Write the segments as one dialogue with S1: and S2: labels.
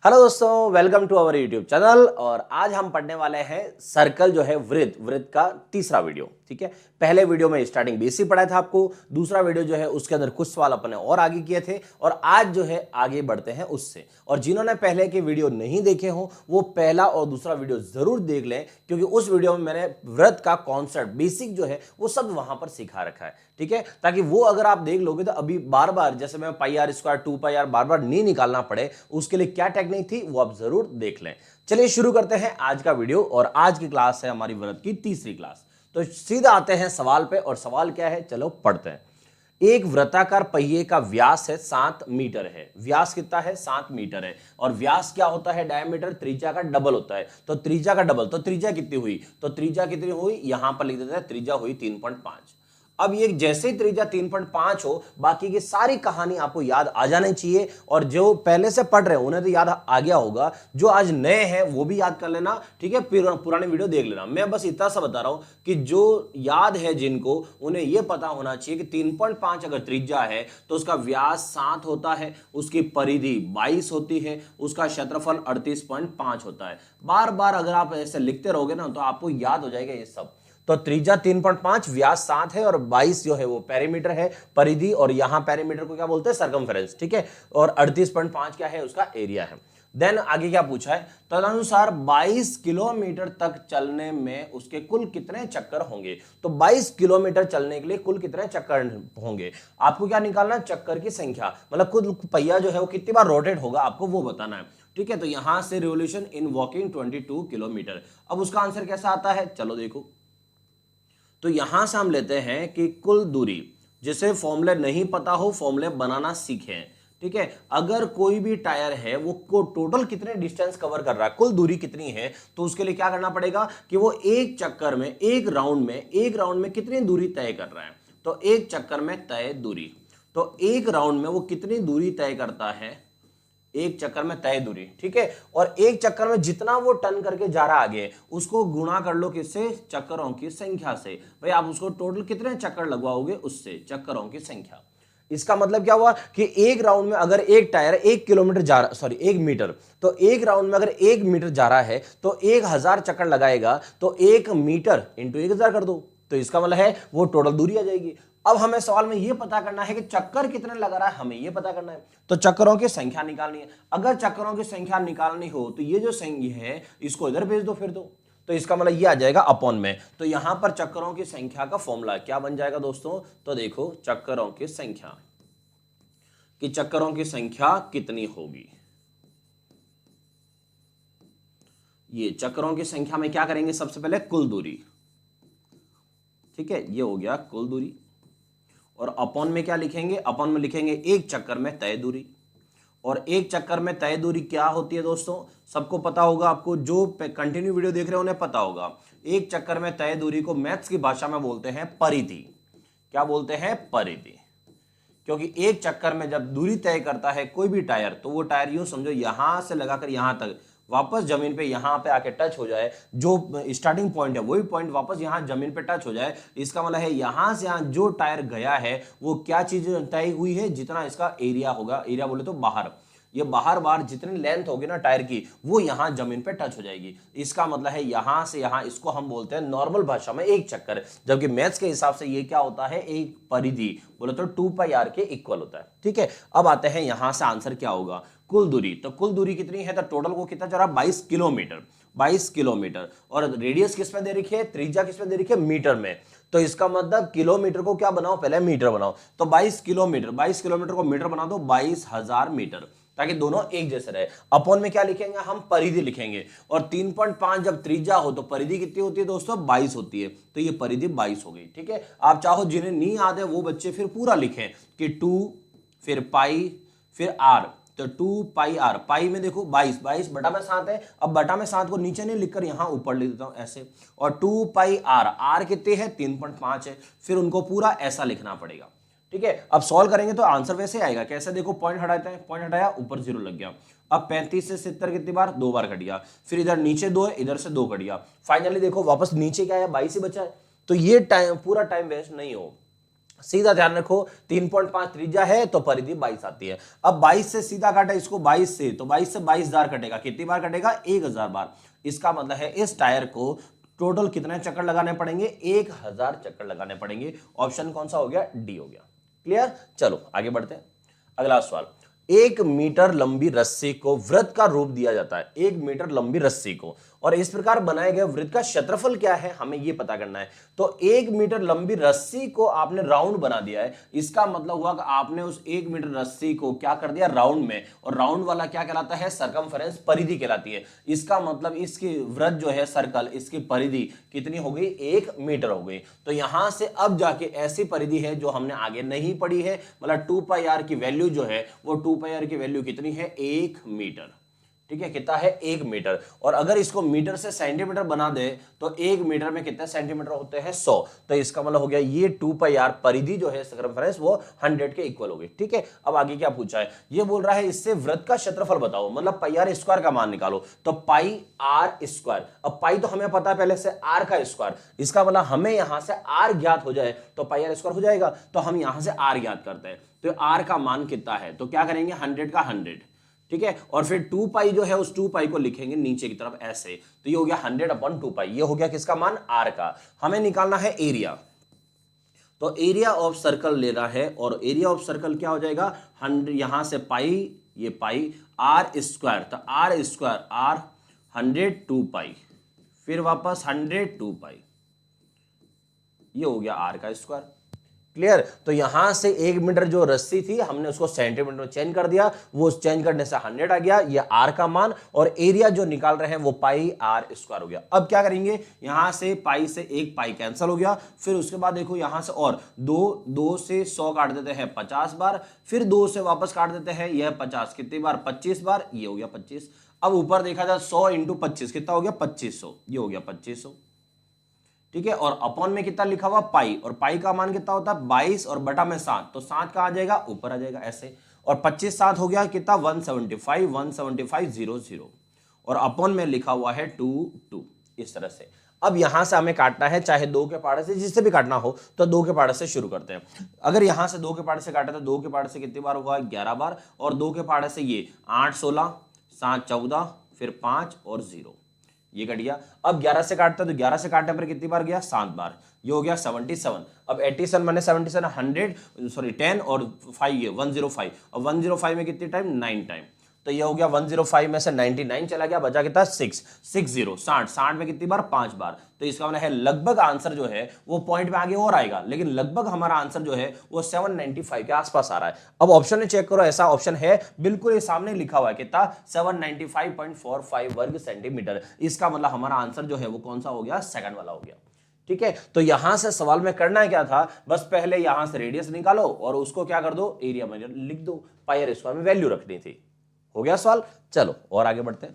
S1: Hello दोस्तों, welcome to our YouTube channel. और आज हम पढ़ने वाले हैं सर्कल जो है वृत्त का तीसरा वीडियो। ठीक है, पहले वीडियो में स्टार्टिंग बेसिक पढ़ाया था आपको, दूसरा वीडियो जो है उसके अंदर कुछ सवाल अपने और आगे किए थे और आज जो है आगे बढ़ते हैं उससे। और जिन्होंने पहले के वीडियो नहीं देखे हो वो पहला और दूसरा वीडियो जरूर देख लें, क्योंकि उस वीडियो में मैंने वृत्त का कॉन्सेप्ट बेसिक जो है वो सब वहां पर सिखा रखा है। ठीक है, ताकि वो अगर आप देख लोगे तो अभी बार बार जैसे मैं pi r square 2 pi r बार बार नहीं निकालना पड़े, उसके लिए क्या टेक्निक थी वो आप जरूर देख लें। चलिए शुरू करते हैं आज का वीडियो। और आज की क्लास है हमारी वृत्त की तीसरी क्लास। तो सीधा आते हैं सवाल पे। और सवाल क्या है, चलो पढ़ते हैं। एक वृत्ताकार पहिए का व्यास है 7 मीटर है। व्यास कितना है? 7 मीटर है। और व्यास क्या होता है? डायमीटर त्रिज्या का डबल होता है। तो त्रिज्या का डबल, तो त्रिज्या कितनी हुई? तो त्रिज्या कितनी हुई यहां पर लिख देते हैं, त्रिज्या हुई 3.5। अब ये जैसे ही त्रिज्या 3.5 हो, बाकी की सारी कहानी आपको याद आ जानी चाहिए। और जो पहले से पढ़ रहे हैं उन्हें तो याद आ गया होगा, जो आज नए हैं वो भी याद कर लेना। ठीक है, पुराने वीडियो देख लेना। मैं बस इतना सा बता रहा हूं कि जो याद है जिनको, उन्हें यह पता होना चाहिए कि 3.5 अगर त्रिज्या है तो उसका व्यास 7 होता है, उसकी परिधि 22 होती है, उसका क्षेत्रफल 38.5 होता है। बार बार अगर आप ऐसे लिखते रहोगे ना तो आपको याद हो जाएगा ये सब। तो त्रिज्या 3.5, व्यास 7 है और 22 जो है वो पेरीमीटर है, परिधि। और यहां पेरीमीटर को क्या बोलते हैं? सरकमफेरेंस। ठीक है, और 38.5 क्या है? उसका एरिया है। देन आगे क्या पूछा है? तदनुसार 22 किलोमीटर तक चलने में उसके कुल कितने चक्कर होंगे। तो 22 किलोमीटर चलने के लिए कुल कितने चक्कर होंगे आपको क्या निकालना? चक्कर की संख्या, मतलब कुल पहिया जो है वो कितनी बार रोटेट होगा आपको वो बताना है। ठीक है, तो यहां से रिवोल्यूशन इन वॉकिंग 22 किलोमीटर। अब उसका आंसर कैसा आता है, चलो देखो। तो यहां से हम लेते हैं कि कुल दूरी, जिसे फॉर्मूले नहीं पता हो फॉर्मूले बनाना सीखें। ठीक है, अगर कोई भी टायर है वो को टोटल कितने डिस्टेंस कवर कर रहा है, कुल दूरी कितनी है, तो उसके लिए क्या करना पड़ेगा कि वो एक चक्कर में, एक राउंड में कितनी दूरी तय कर रहा है। तो एक चक्कर में तय दूरी, तो एक राउंड में वो कितनी दूरी तय करता है, एक चक्कर में तय दूरी। ठीक है, और एक चक्कर में जितना वो टर्न करके जा रहा आगे, उसको गुणा कर लो किससे? चक्करों की संख्या से। भाई आप उसको टोटल कितने चक्कर लगवाओगे, उससे, चक्करों की संख्या। इसका मतलब क्या हुआ कि एक राउंड में अगर एक टायर 1 किलोमीटर जा रहा, सॉरी 1 मीटर, तो एक राउंड में अगर 1 मीटर जा रहा है तो 1000 चक्कर लगाएगा। तो 1 मीटर इंटू 1000 कर दो, तो इसका मतलब है वो टोटल दूरी आ जाएगी। अब हमें सवाल में यह पता करना है कि चक्कर कितने लगा रहा है, हमें यह पता करना है। तो चक्करों की संख्या निकालनी है। अगर चक्करों की संख्या निकालनी हो तो ये जो संख्या है इसको इधर भेज दो, फिर दो। तो इसका मतलब ये आ जाएगा अपॉन में। तो यहां पर चक्करों की संख्या का फॉर्मूला क्या बन जाएगा दोस्तों? तो देखो, चक्करों की संख्या, कि चक्करों की संख्या कितनी होगी। ये चक्करों की संख्या में क्या करेंगे? सबसे पहले कुल दूरी। ठीक है, ये हो गया कुल दूरी। और अपॉन में क्या लिखेंगे? अपॉन में लिखेंगे एक चक्कर में तय दूरी। और एक चक्कर में तय दूरी क्या होती है दोस्तों? सबको पता होगा, आपको जो कंटिन्यू वीडियो देख रहे हो उन्हें पता होगा। एक चक्कर में तय दूरी को मैथ्स की भाषा में बोलते हैं परिधि। क्या बोलते हैं? परिधि। क्योंकि एक चक्कर में जब दूरी तय करता है कोई भी टायर, तो वो टायर यूं समझो यहां से लगाकर यहां तक वापस जमीन पे यहां पे आके टच हो जाए, जो स्टार्टिंग पॉइंट है वही पॉइंट वापस यहां जमीन पे टच हो जाए। इसका मतलब है यहां से यहां जो टायर गया है वो क्या चीज तय हुई है, जितना इसका एरिया होगा, एरिया बोले तो बाहर, ये बाहर बार जितनी लेंथ होगी ना टायर की, वो यहां जमीन पे टच हो जाएगी। इसका मतलब है यहां से यहां, इसको हम बोलते हैं नॉर्मल भाषा में एक चक्कर। जबकि मैथ्स के हिसाब से ये क्या होता है? एक परिधि, बोले तो 2 पाई आर के इक्वल होता है। ठीक है, अब आते हैं यहां से आंसर क्या होगा, कुल दूरी। तो कुल दूरी कितनी है? तो टोटल को कितना चला? 22 किलोमीटर। 22 किलोमीटर। और रेडियस किस में दे रखी है? त्रिज्या किस में दे रखी है? मीटर में। तो इसका मतलब किलोमीटर को क्या बनाओ? पहले मीटर बनाओ। तो 22 किलोमीटर, 22 किलोमीटर को मीटर बना दो 22,000 मीटर, ताकि दोनों एक जैसे रहे। अपॉन में क्या लिखेंगे? हम परिधि लिखेंगे। और 3.5 जब त्रिज्या हो तो परिधि कितनी होती है दोस्तों? 22 होती है। तो ये परिधि 22 हो गई। ठीक है, आप चाहो जिन्हें नहीं याद है वो बच्चे फिर पूरा लिखें कि 2 फिर पाई फिर आर। तो 2 पाई आर, पाई में देखो 22, 22 बटा में 7 है। अब बटा में 7 को नीचे नहीं लिखकर यहां ऊपर लिख देता हूं ऐसे। और 2 पाई आर, आर कितने है? 3.5 है। फिर उनको पूरा ऐसा लिखना पड़ेगा। ठीक है, अब सॉल्व करेंगे तो आंसर वैसे आएगा। कैसे? देखो, पॉइंट हटाते हैं, पॉइंट हटाया, ऊपर 0 लग गया। अब 35 से 70 कितनी बार? 2 बार कट गया। फिर इधर नीचे 2 है, इधर से 2 कट गया। फाइनली देखो वापस नीचे क्या है? 22 ही बचा है। तो ये टाइम, पूरा टाइम वेस्ट नहीं हो, सीधा ध्यान रखो 3.5 त्रिज्या है तो परिधि 22 आती है। अब 22 से सीधा काटा इसको 22 से, तो 22 से 22,000 कटेगा, कितनी बार कटेगा? 1000 बार। इसका मतलब है इस टायर को टोटल कितने चक्कर लगाने पड़ेंगे? 1000 चक्कर लगाने पड़ेंगे। ऑप्शन कौन सा हो गया? डी हो गया। क्लियर? चलो आगे बढ़ते हैं। अगला सवाल, 1 मीटर लंबी रस्सी को वृत्त का रूप दिया जाता है। 1 मीटर लंबी रस्सी को, और इस प्रकार बनाए गए वृत्त का क्षेत्रफल क्या है, हमें यह पता करना है। तो 1 मीटर लंबी रस्सी को आपने राउंड बना दिया है, इसका मतलब हुआ कि आपने उस 1 मीटर रस्सी को क्या कर दिया? राउंड में। और राउंड वाला क्या कहलाता है? सरकमफेरेंस, परिधि कहलाती है। इसका मतलब इसकी वृत्त जो है सर्कल, इसकी परिधि कितनी हो गई? 1 मीटर हो गई। तो यहां से अब जाके ऐसी परिधि है जो हमने आगे नहीं पढ़ी है, मतलब 2πr की वैल्यू जो है वो 2πr की वैल्यू कितनी है? 1 मीटर। ठीक है, कितना है? 1 मीटर। और अगर इसको मीटर से सेंटीमीटर बना दे तो 1 मीटर में कितने सेंटीमीटर होते हैं? 100। तो इसका मतलब हो गया ये 2πr परिधि जो है सर्कमफेरेंस वो 100 के इक्वल हो गई। ठीक है, अब आगे क्या पूछा है? ये बोल रहा है इससे वृत्त का क्षेत्रफल बताओ, मतलब πr स्क्वायर का मान निकालो। तो πr स्क्वायर, अब पाई तो हमें पता है पहले से r का स्क्वायर, इसका मतलब हमें यहां से r ज्ञात हो जाए तो πr स्क्वायर हो जाएगा। तो हम यहां से r ज्ञात करते हैं, तो r का मान कितना है? तो क्या करेंगे? 100 का 100। ठीक है, और फिर 2π जो है उस 2π को लिखेंगे नीचे की तरफ ऐसे, तो ये हो गया 100/2π। ये हो गया किसका मान? r का। हमें निकालना है एरिया, तो एरिया ऑफ सर्कल लेना है, और एरिया ऑफ सर्कल क्या हो जाएगा? 100, यहां से पाई, ये पाई, r स्क्वायर, तो r स्क्वायर r 100 2π, फिर वापस 100 2π, ये हो गया r का स्क्वायर। क्लियर? तो यहां से 1 मीटर जो रस्सी थी हमने उसको सेंटीमीटर में चेंज कर दिया, वो चेंज करने से 100 आ गया, ये r का मान, और एरिया जो निकाल रहे हैं वो पाई r स्क्वायर हो गया। अब क्या करेंगे? यहां से पाई से 1 पाई कैंसिल हो गया, फिर उसके बाद देखो यहां से और 2 से 100 काट देते हैं 50 बार, फिर 2 से वापस काट देते हैं, यह 50 कितनी बार? 25 बार, ये हो गया 25। अब ऊपर देखा जाए 100 × 25 कितना हो गया? 2500, ये हो गया 2500। ठीक है, और अपॉन में कितना लिखा हुआ? पाई, और पाई का मान कितना होता है? 22, और बटा में 7, तो 7 कहां आ जाएगा? ऊपर आ जाएगा ऐसे, और 25 7 हो गया कितना? 175 175 00, और अपॉन में लिखा हुआ है 2 2, इस तरह से। अब यहां से हमें काटना है, चाहे 2 के पहाड़े से, जिससे भी काटना हो, तो 2 के पहाड़े से शुरू करते हैं। अगर यहां से 2 के पहाड़े से काटे तो 2 के पहाड़े से कितनी बार होगा? 11 बार, और 2 के पहाड़े से ये 8 16 7 14, फिर 5 और 0, ये कट गया। अब 11 से काटता है तो 11 से काटने पर कितनी बार गया? 7 बार, ये हो गया 77। अब 87 माने 77 100 सॉरी 10 और 5 ये 105, और 105 में कितनी टाइम? 9 टाइम, तो ये हो गया 105 में से 99 चला गया, बचा कितना? 6 60 60 में कितनी बार? 5 बार। तो इसका मतलब है लगभग आंसर जो है वो पॉइंट में आगे और आएगा, लेकिन लगभग हमारा आंसर जो है वो 795 के आसपास आ रहा है। अब ऑप्शन में चेक करो, ऐसा ऑप्शन है बिल्कुल ये सामने लिखा हुआ है कितना? 795.45 वर्ग सेंटीमीटर। इसका मतलब हमारा आंसर जो है वो कौन सा हो गया? सेकंड वाला हो गया। ठीक है, तो यहां से सवाल में करना क्या था? बस पहले यहां से रेडियस निकालो और उसको क्या कर दो? एरिया में लिख दो, पाई r स्क्वायर में वैल्यू रखनी थी। हो गया सवाल? चलो और आगे बढ़ते हैं।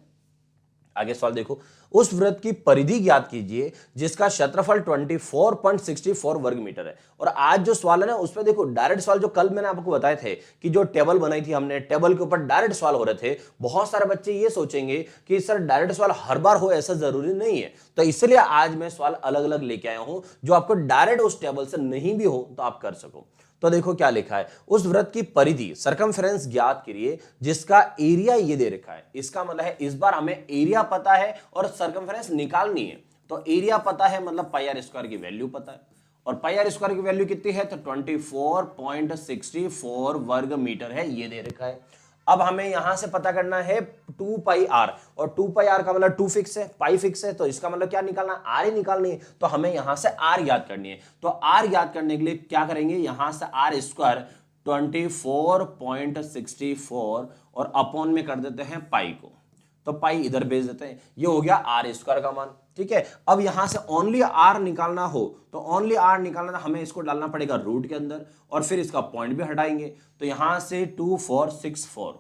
S1: आगे सवाल देखो, उस वृत्त की परिधि ज्ञात कीजिए जिसका क्षेत्रफल 24.64 वर्ग मीटर है। और आज जो सवाल है ना उसमें देखो डायरेक्ट सवाल, जो कल मैंने आपको बताए थे कि जो टेबल बनाई थी हमने, टेबल के ऊपर डायरेक्ट सवाल हो रहे थे। बहुत सारे बच्चे ये सोचेंगे कि सर डायरेक्ट सवाल हर बार हो, ऐसा जरूरी नहीं है, तो इसलिए आज मैं सवाल अलग अलग लेके आया हूं जो आपको डायरेक्ट उस टेबल से नहीं भी हो तो आप कर सको। तो देखो क्या लिखा है, उस वृत्त की परिधि सर्कमफेरेंस ज्ञात करिए जिसका एरिया ये दे रखा है। इसका मतलब है इस बार हमें एरिया पता है और सर्कमफेरेंस निकालनी है। तो एरिया पता है मतलब पाई r स्क्वायर की वैल्यू पता है, और पाई r स्क्वायर की वैल्यू कितनी है? तो 24.64 वर्ग मीटर है, ये दे रखा है। अब हमें यहां से पता करना है 2πr, और 2πr का मतलब 2 फिक्स है, पाई फिक्स है, तो इसका मतलब क्या निकालना? r ही निकालनी है। तो हमें यहां से r याद करनी है। तो r याद करने के लिए क्या करेंगे? यहां से r स्क्वायर 24.64 और अपॉन में कर देते हैं पाई को, तो पाई इधर भेज देते हैं, ये हो गया r स्क्वायर का मान। ठीक है, अब यहां से ओनली r निकालना हो तो ओनली r निकालना हमें इसको डालना पड़ेगा रूट के अंदर, और फिर इसका पॉइंट भी हटाएंगे, तो यहां से 2464।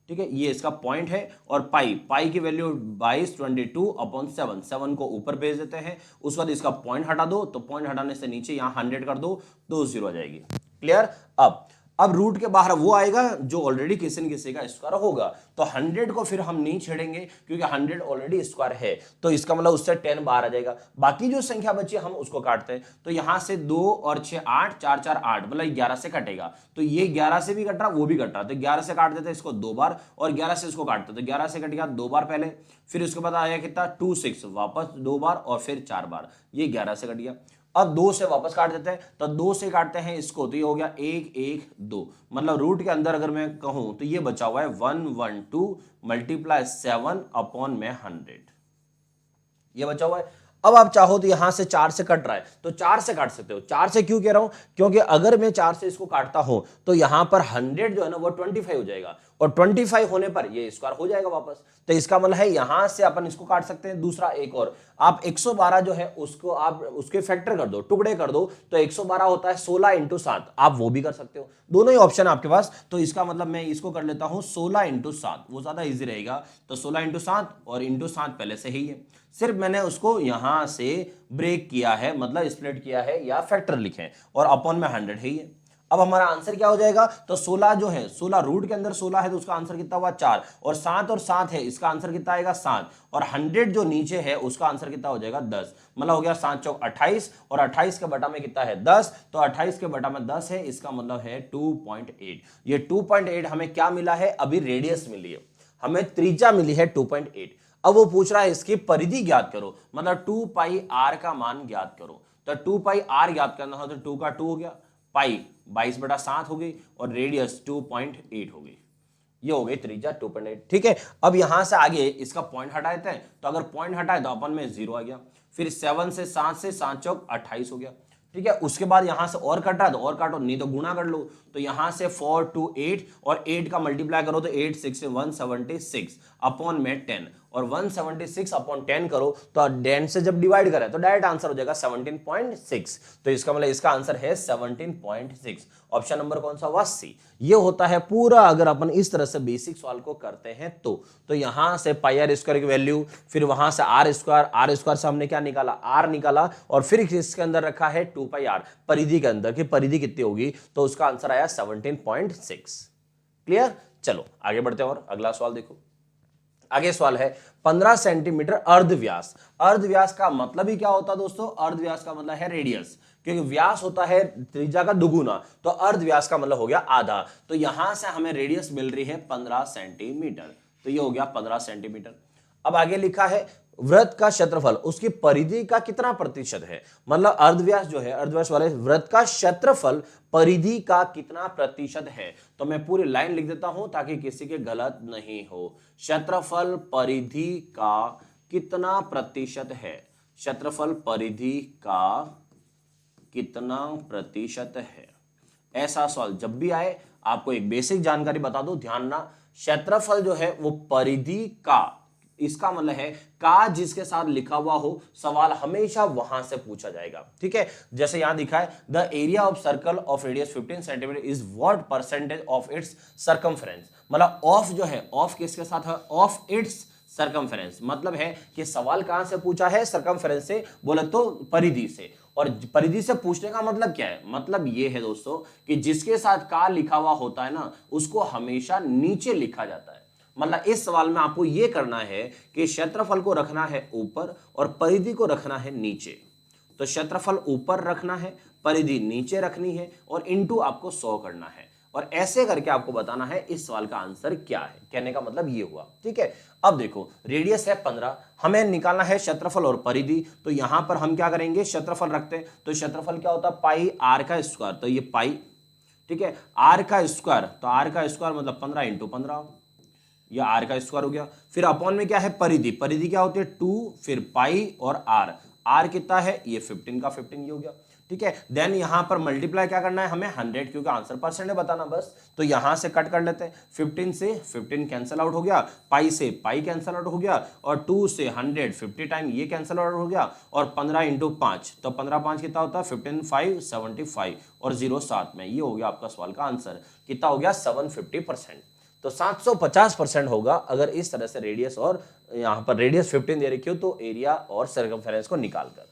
S1: ठीक है, ये इसका पॉइंट है, और पाई की वैल्यू 22/22/7, 7 को ऊपर भेज देते हैं। उस बाद इसका पॉइंट हटा दो, तो पॉइंट हटाने से नीचे यहां 100 कर दो, 2 0 आ जाएगी। क्लियर? अब अब रूट के बाहर वो आएगा जो ऑलरेडी किसी न किसी का स्क्वायर होगा, तो 100 को फिर हम नहीं छेड़ेंगे क्योंकि 100 ऑलरेडी स्क्वायर है, तो इसका मतलब उससे 10 बाहर आ जाएगा। बाकी जो संख्या बची हम उसको काटते हैं, तो यहां से 2 और 6 8, 4 4 8, मतलब 11 से कटेगा, तो ये 11 से भी कट रहा वो भी कट रहा, तो 11 से काट देते इसको 2 बार और 11 से इसको काटते, तो 11 से कट गया 2 बार पहले, फिर उसके बाद आया कितना 2 6, वापस 2 बार और फिर 4 बार, ये 11 से कट गया। अब 2 से वापस काट देते हैं, तो 2 से काटते हैं इसको, तो ये हो गया 1 1 2, मतलब रूट के अंदर अगर मैं कहूं तो ये बचा हुआ है 112 मल्टीप्लाई 7 अपॉन में 100, ये बचा हुआ है। अब आप चाहो तो यहां से 4 से कट रहा है तो 4 से काट सकते हो। 4 से क्यों कह रहा हूं, क्योंकि अगर मैं 4 से इसको काटता हूं तो यहां पर 100 जो है ना वो 25 हो जाएगा, और 25 होने पर ये स्क्वायर हो जाएगा वापस, तो इसका मतलब है यहां से अपन इसको काट सकते हैं। दूसरा एक और, आप 112 जो है उसको आप उसके फैक्टर कर दो, टुकड़े कर दो, तो 112 होता है 16 इंटू 7, आप वो भी कर सकते हो, दोनों ही ऑप्शन आपके पास। तो इसका मतलब मैं इसको कर लेता हूं 16 इंटू 7, वो ज्यादा ईजी रहेगा, तो 16 इंटू 7 और इंटू 7 पहले से ही है, सिर्फ मैंने उसको यहां से ब्रेक किया है, मतलब स्प्लिट किया है या फैक्टर लिखे हैं, और अपॉन में 100 है ये। अब हमारा आंसर क्या हो जाएगा, तो 16 जो है 16 रूट के अंदर 16 है तो उसका आंसर कितना हुआ 4, और 7 है इसका आंसर कितना आएगा 7, और 100 जो नीचे है उसका आंसर कितना हो जाएगा 10, मतलब हो गया 7 चौक 28, और 28 के बटा में कितना है 10, तो 28 के बटा में 10 है, इसका मतलब है 2.8। ये 2.8 हमें क्या मिला है, अभी रेडियस मिली है, हमें त्रिज्या मिली है 2.8। अब वो पूछ रहा है इसकी परिधि ज्ञात करो, मतलब 2 पाई r का मान ज्ञात करो, तो 2 पाई r ज्ञात करना हो तो 2 का 2 हो गया, पाई 22/7 हो गई, और रेडियस 2.8 हो गई, ये हो गई त्रिज्या 2.8। ठीक है, अब यहां से आगे इसका पॉइंट हटा देते हैं, तो अगर पॉइंट हटाए तो अपन में 0 आ गया, फिर 7 से 7 चौक 28 हो गया। ठीक है, उसके बाद यहां से और कट रहा है तो और काटो, नहीं तो गुणा कर लो, तो यहां से 4 2 8 और 8 का मल्टीप्लाई करो तो 8 6 176 अपॉन में 10, और 176 अपॉन 10 करो तो 10 से जब डिवाइड करें तो डायरेक्ट आंसर हो जाएगा 17.6, तो इसका मतलब इसका आंसर है 17.6। ऑप्शन नंबर कौन सा हुआ, सी। ये होता है पूरा अगर अपन इस तरह से बेसिक सवाल को करते हैं तो यहां से पाई आर स्क्वायर की वैल्यू, फिर वहां से आर स्क्वायर से हमने क्या निकाला, आर निकाला, और फिर इसके अंदर रखा है 2 पाई आर परिधि के अंदर की परिधि कितनी होगी, तो उसका आंसर आया 17.6। क्लियर, चलो आगे बढ़ते हैं और अगला सवाल देखो। आगे सवाल है 15 सेंटीमीटर अर्धव्यास। अर्धव्यास का मतलब ही क्या होता है दोस्तों, अर्धव्यास का मतलब है रेडियस, क्योंकि व्यास होता है त्रिज्या का दुगुना, तो अर्धव्यास का मतलब हो गया आधा, तो यहां से हमें रेडियस मिल रही है 15 सेंटीमीटर, तो ये हो गया 15 सेंटीमीटर। अब आगे लिखा है वृत्त का क्षेत्रफल उसकी परिधि का कितना प्रतिशत है, मतलब अर्धव्यास जो है, अर्धव्यास वाले वृत्त का क्षेत्रफल परिधि का कितना प्रतिशत है, तो मैं पूरी लाइन लिख देता हूं ताकि किसी के गलत नहीं हो। क्षेत्रफल परिधि का कितना प्रतिशत है, क्षेत्रफल परिधि का कितना प्रतिशत है, ऐसा सवाल जब भी आए आपको एक बेसिक जानकारी बता दो, ध्यान ना, क्षेत्रफल जो है वो परिधि का, इसका मतलब है का जिसके साथ लिखा हुआ हो, सवाल हमेशा वहां से पूछा जाएगा। ठीक है, जैसे यहां दिखा है the area of circle of radius 15 centimetre is what percentage of its circumference, मतलब ऑफ जो है, ऑफ किसके साथ है, ऑफ इट्स सर्कमफ्रेंस, मतलब है कि सवाल कहां से पूछा है, सर्कमफ्रेंस से, बोले तो परिधि से। और परिधि से पूछने का मतलब क्या है, मतलब ये है दोस्तों कि जिसके साथ का लिखा हुआ होता है ना उसको हमेशा नीचे लिखा जाता है, मतलब इस सवाल में आपको यह करना है कि क्षेत्रफल को रखना है ऊपर और परिधि को रखना है नीचे, तो क्षेत्रफल ऊपर रखना है, परिधि नीचे रखनी है, और इनटू आपको 100 करना है, और ऐसे करके आपको बताना है इस सवाल का आंसर क्या है, कहने का मतलब ये हुआ। ठीक है, अब देखो रेडियस है 15, हमें निकालना है क्षेत्रफल और परिधि, तो यहां पर हम क्या करेंगे, क्षेत्रफल रखते हैं, तो क्षेत्रफल क्या होता है पाई आर का स्क्वायर, तो ये पाई, ठीक है, आर का स्क्वायर, तो आर का स्क्वायर मतलब 15 इंटू 15, या आर का स्क्वायर हो गया, फिर अपॉन में क्या है परिधि, परिधि क्या होती है 2, फिर पाई और आर, आर कितना है ये 15 का 15 ये हो गया। ठीक है, देन यहां पर मल्टीप्लाई क्या करना है हमें 100, क्योंकि आंसर परसेंट है बताना बस, तो यहां से कट कर लेते हैं, 15 से 15 कैंसिल आउट हो गया, पाई से पाई कैंसिल आउट हो गया, और 2 से 100 50 टाइम ये कैंसिल आउट हो गया, और 15 इंटू 5, तो 15 5 कितना होता है 15 5 75, और 0 7 में, ये हो गया आपका सवाल का आंसर, कितना हो गया 750%, तो 750% होगा अगर इस तरह से रेडियस, और यहां पर रेडियस 15 दे रखी हो तो एरिया और सर्कमफेरेंस को निकालकर।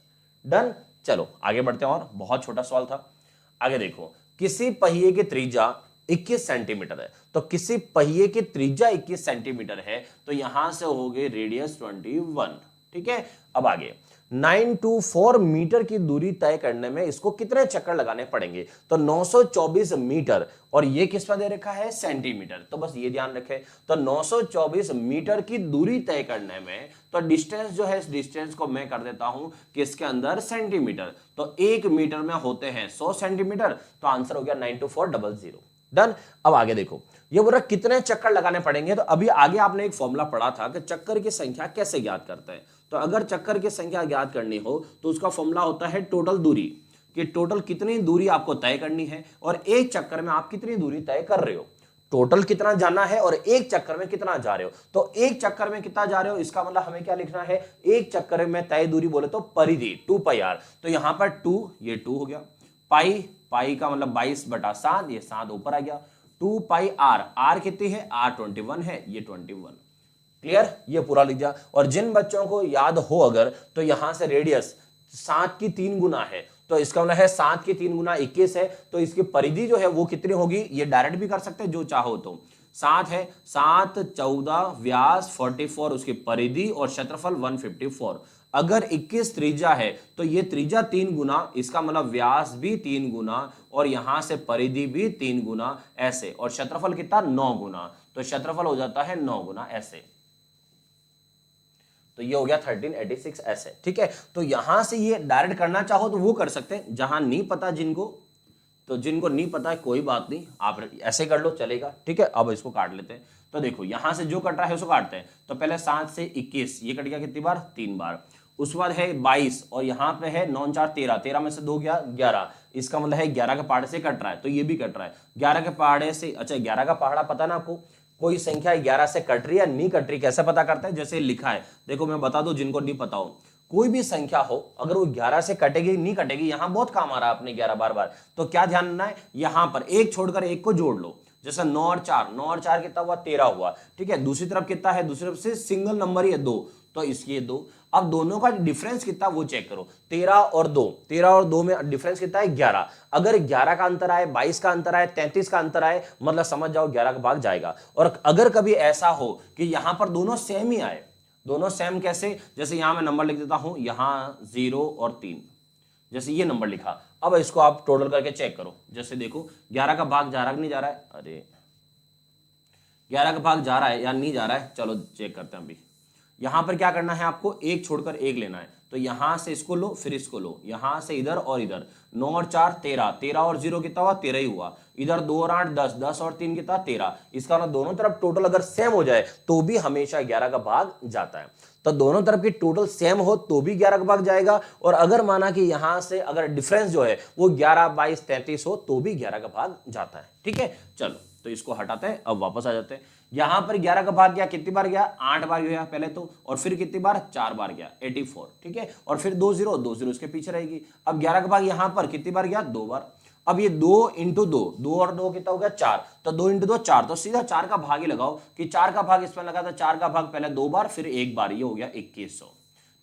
S1: डन, चलो आगे बढ़ते हैं, और बहुत छोटा सवाल था। आगे देखो, किसी पहिए की त्रिज्या 21 सेंटीमीटर है। तो किसी पहिए की त्रिज्या 21 सेंटीमीटर है तो यहां से हो गई रेडियस 21। ठीक है, अब आगे 924 मीटर की दूरी तय करने में इसको कितने चक्कर लगाने पड़ेंगे? तो 924 मीटर, और ये किस में दे रखा है? सेंटीमीटर। तो बस ये ध्यान रखें, तो 924 मीटर की दूरी तय करने में तो डिस्टेंस जो है, इस डिस्टेंस को मैं कर देता हूं किसके अंदर? सेंटीमीटर। तो 1 मीटर में होते हैं 100 सेंटीमीटर, तो आंसर हो गया 92400। डन। अब आगे देखो, ये बोला कितने चक्कर लगाने पड़ेंगे। तो अभी आगे आपने एक फॉर्मूला पढ़ा था कि चक्कर की संख्या कैसे ज्ञात करते हैं। तो अगर चक्कर की संख्या ज्ञात करनी हो तो उसका फॉर्मूला होता है टोटल दूरी, कि टोटल कितनी दूरी आपको तय करनी है और एक चक्कर में आप कितनी दूरी तय कर रहे हो। टोटल कितना जाना है और एक चक्कर में कितना जा रहे हो। तो एक चक्कर में कितना जा रहे हो, इसका मतलब हमें क्या लिखना है? एक चक्कर में तय दूरी बोले तो परिधि 2πr। तो यहां पर 2, ये 2 हो गया, पाई, पाई का मतलब 22/7, ये 7 ऊपर आ गया, 2πr, r कितनी है? r 21 है, ये 21। क्लियर, ये पूरा लिख दिया। और जिन बच्चों को याद हो अगर, तो यहां से रेडियस 7 की 3 गुना है, तो इसका मतलब है 7 की 3 गुना 21 है, तो इसकी परिधि जो है वो कितनी होगी? ये डायरेक्ट भी कर सकते हैं जो चाहो तो। 7 है, 7 14, व्यास 44, उसकी परिधि और क्षेत्रफल 154। अगर 21 त्रिज्या है तो ये त्रिज्या 3 गुना, इसका मतलब व्यास भी 3 गुना और यहां से परिधि भी 3 गुना ऐसे, और क्षेत्रफल कितना? 9 गुना। तो क्षेत्रफल हो जाता है 9 गुना ऐसे। तो ये हो गया 1386 ऐसे। ठीक है, तो यहां से ये डायरेक्ट करना चाहो तो वो कर सकते हैं, जहां नहीं पता जिनको, तो जिनको नहीं पता है कोई बात नहीं, आप ऐसे कर लो चलेगा। ठीक है, अब इसको काट लेते हैं। तो देखो यहां से जो कट रहा है उसको काटते हैं। तो पहले 7 से 21, ये कट गया कितनी बार? 3 बार। उसके बाद है 22 और यहाँ पे है 9 4 13, 13 में से 2 गया 11, इसका मतलब है 11 के पहाड़े से कट रहा है, तो ये भी कट रहा है 11 के पहाड़े से। अच्छा, 11 का पहाड़ा पता ना आपको? कोई संख्या 11 से कट रही है या नहीं कट रही, कैसे पता करता है? जैसे लिखा है, देखो मैं बता दूं जिनको नहीं पता हो, कोई भी संख्या हो अगर वो 11 से कटेगी नहीं कटेगी, यहां बहुत काम आ रहा है अपने 11 बार बार, तो क्या ध्यान रखना है? यहां पर एक छोड़कर एक को जोड़ लो। जैसे 9 और 4, 9 और 4 कितना हुआ? 13 हुआ। ठीक है, दूसरी तरफ कितना है? दूसरी तरफ से सिंगल नंबर ही है 2, तो इसकी 2। अब दोनों का डिफरेंस कितना वो चेक करो, 13 और 2, 13 और 2 में डिफरेंस कितना है? 11। अगर 11 का अंतर आए, 22 का अंतर आए, 33 का अंतर आए, मतलब समझ जाओ 11 का भाग जाएगा। और अगर कभी ऐसा हो कि यहां पर दोनों सेम ही आए, दोनों सेम कैसे? जैसे यहां मैं नंबर लिख देता हूं, यहां 0 और 3, जैसे ये नंबर लिखा। अब इसको आप टोटल करके चेक करो। जैसे देखो 11 का भाग जा रहा कि नहीं जा रहा है? अरे 11 का भाग जा रहा है या नहीं जा रहा है? चलो चेक करते हैं अभी। यहां पर क्या करना है आपको? एक छोड़कर एक लेना है। तो यहां से इसको लो, फिर इसको लो, यहां से इधर और इधर। 9 और 4 13, 13 और 0 कितना हुआ? 13 ही हुआ। इधर 2 और 8 10, 10 और 3 कितना? 13। इसका मतलब दोनों तरफ टोटल अगर सेम हो जाए तो भी हमेशा 11 का भाग जाता है। तो दोनों तरफ की टोटल सेम हो तो भी 11 का भाग जाएगा, और अगर माना कि यहां से अगर डिफरेंस जो है वो 11 22 33 हो तो भी 11 का भाग जाता है। ठीक है, चलो तो इसको हटाते हैं, अब वापस आ जाते हैं। यहां पर 11 का भाग गया, कितनी बार गया? 8 बार गया पहले तो, और फिर कितनी बार? 4 बार गया, 84। ठीक है, और फिर 2 0, 2 0 इसके पीछे रहेगी। अब 11 का भाग यहां पर कितनी बार गया? 2 बार। अब ये 2 इंटू 2, 2 और 2 कितना हो गया? 4, तो 2 इंटू 2 4, तो सीधा 4 का भाग ही लगाओ कि 4 का भाग इसमें लगा था, 4 का भाग पहले 2 बार फिर 1 बार, ये हो गया 2100।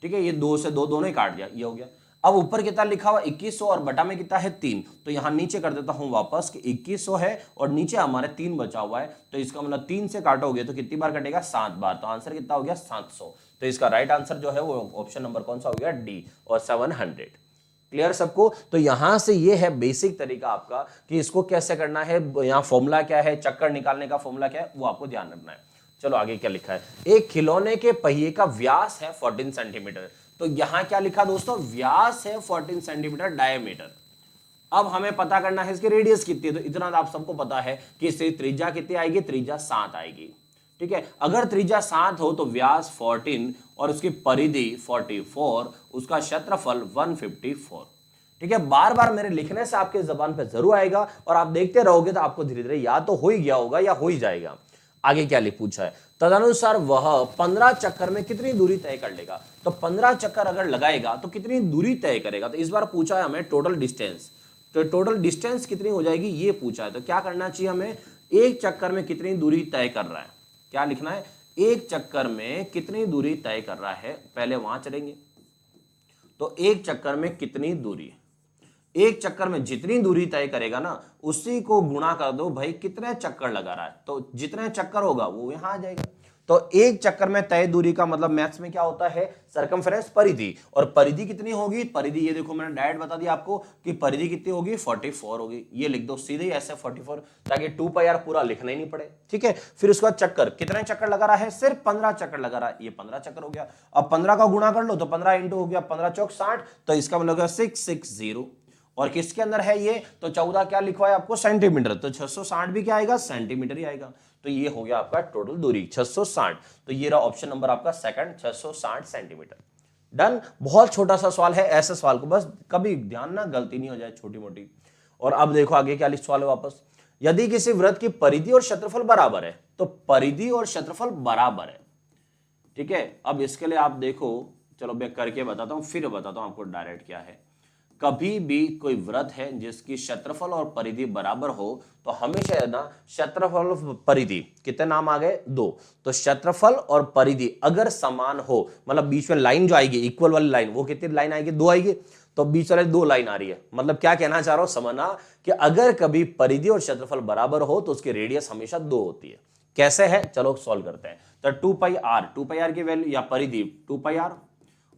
S1: ठीक है, ये 2 से 2 दोनों ही काट दिया, ये हो गया। अब ऊपर कितना लिखा हुआ? 2100, और बटा में कितना है? 3, तो यहां नीचे कर देता हूं वापस कि 2100 है और नीचे हमारे 3 बचा हुआ है, तो इसका मतलब 3 से काटोगे तो कितनी बार कटेगा? 7 बार। तो आंसर कितना हो गया? 700। तो इसका राइट आंसर जो है वो ऑप्शन नंबर कौन सा हो गया? डी, और 700। क्लियर सबको? तो यहां से ये है बेसिक तरीका आपका कि इसको कैसे करना है, यहां फॉर्मूला क्या है, चक्कर निकालने का फॉर्मूला क्या है, वो आपको ध्यान रखना है। चलो आगे क्या लिखा है? एक खिलौने के पहिए का व्यास है 14 सेंटीमीटर। तो यहां क्या लिखा दोस्तों? व्यास है 14 सेंटीमीटर डायमीटर। अब हमें पता करना है इसकी रेडियस कितनी है। तो इतना आप सबको पता है कि इससे त्रिज्या कितनी आएगी? त्रिज्या 7 आएगी। ठीक है, अगर त्रिज्या 7 हो तो व्यास 14 और उसकी परिधि 44, उसका क्षेत्रफल 154। ठीक है, बार बार मेरे लिखने से आपके जबान पे जरूर आएगा, और आप देखते रहोगे तो आपको धीरे धीरे याद तो हो ही गया होगा या हो ही जाएगा। आगे क्या लिख पूछा है? तदनुसार वह 15 चक्कर में कितनी दूरी तय कर लेगा। तो 15 चक्कर अगर लगाएगा तो कितनी दूरी तय करेगा। तो इस बार पूछा है हमें टोटल डिस्टेंस, तो टोटल डिस्टेंस कितनी हो जाएगी ये पूछा है। तो क्या करना चाहिए हमें? एक चक्कर में कितनी दूरी तय कर रहा है, क्या लिखना है? एक चक्कर में कितनी दूरी तय कर रहा है, पहले वहां चलेंगे। तो एक चक्कर में कितनी दूरी, एक चक्कर में जितनी दूरी तय करेगा ना उसी को गुणा कर दो भाई कितने चक्कर लगा रहा है, तो जितने चक्कर होगा वो यहां आ जाएगा। तो एक चक्कर में तय दूरी का मतलब मैथ्स में क्या होता है, सरकमफेरेंस, परिधि। और परिधि कितनी होगी, परिधि ये देखो मैंने डायरेक्ट बता दिया आपको कि परिधि कितनी होगी, 44 होगी। ये लिख दो सीधे ऐसे 44, ताकि 2πr पूरा लिखना ही नहीं पड़े। ठीक है, फिर उसके बाद चक्कर, कितने चक्कर लगा रहा है, सिर्फ 15 चक्कर लगा रहा है, ये 15 चक्कर हो गया। अब 15 का गुणा कर लो तो 15 इंटू हो गया 15 चौक 60, तो इसका मतलब 660। और किसके अंदर है ये, तो 14 क्या लिखवा है आपको, सेंटीमीटर, तो 660 भी क्या आएगा, सेंटीमीटर ही आएगा। तो ये हो गया आपका टोटल दूरी 660। तो ये रहा ऑप्शन नंबर आपका सेकंड, 660 सेंटीमीटर। डन। बहुत छोटा सा सवाल है, ऐसे सवाल को बस कभी ध्यान ना गलती नहीं हो जाए छोटी मोटी। और अब देखो आगे क्या सवाल है वापस, यदि किसी वृत्त की परिधि और क्षेत्रफल बराबर है, तो परिधि और क्षेत्रफल बराबर है। ठीक है, अब इसके लिए आप देखो, चलो मैं करके बताता हूं, फिर बताता हूं आपको डायरेक्ट क्या है। कभी भी कोई वृत्त है जिसकी क्षेत्रफल और परिधि बराबर हो, तो हमेशा है ना क्षेत्रफल और परिधि, कितने नाम आ गए, 2। तो क्षेत्रफल और परिधि अगर समान हो, मतलब बीच में लाइन जो आएगी इक्वल वाली लाइन, वो कितनी लाइन आएगी, 2 आएगी। तो बीच वाले 2 लाइन आ रही है, मतलब क्या कहना चाह रहा हूं, समझना कि अगर कभी परिधि और क्षेत्रफल बराबर हो तो उसकी रेडियस हमेशा 2 होती है। कैसे है, चलो सॉल्व करते हैं। तो 2πr की वैल्यू या परिधि 2πr,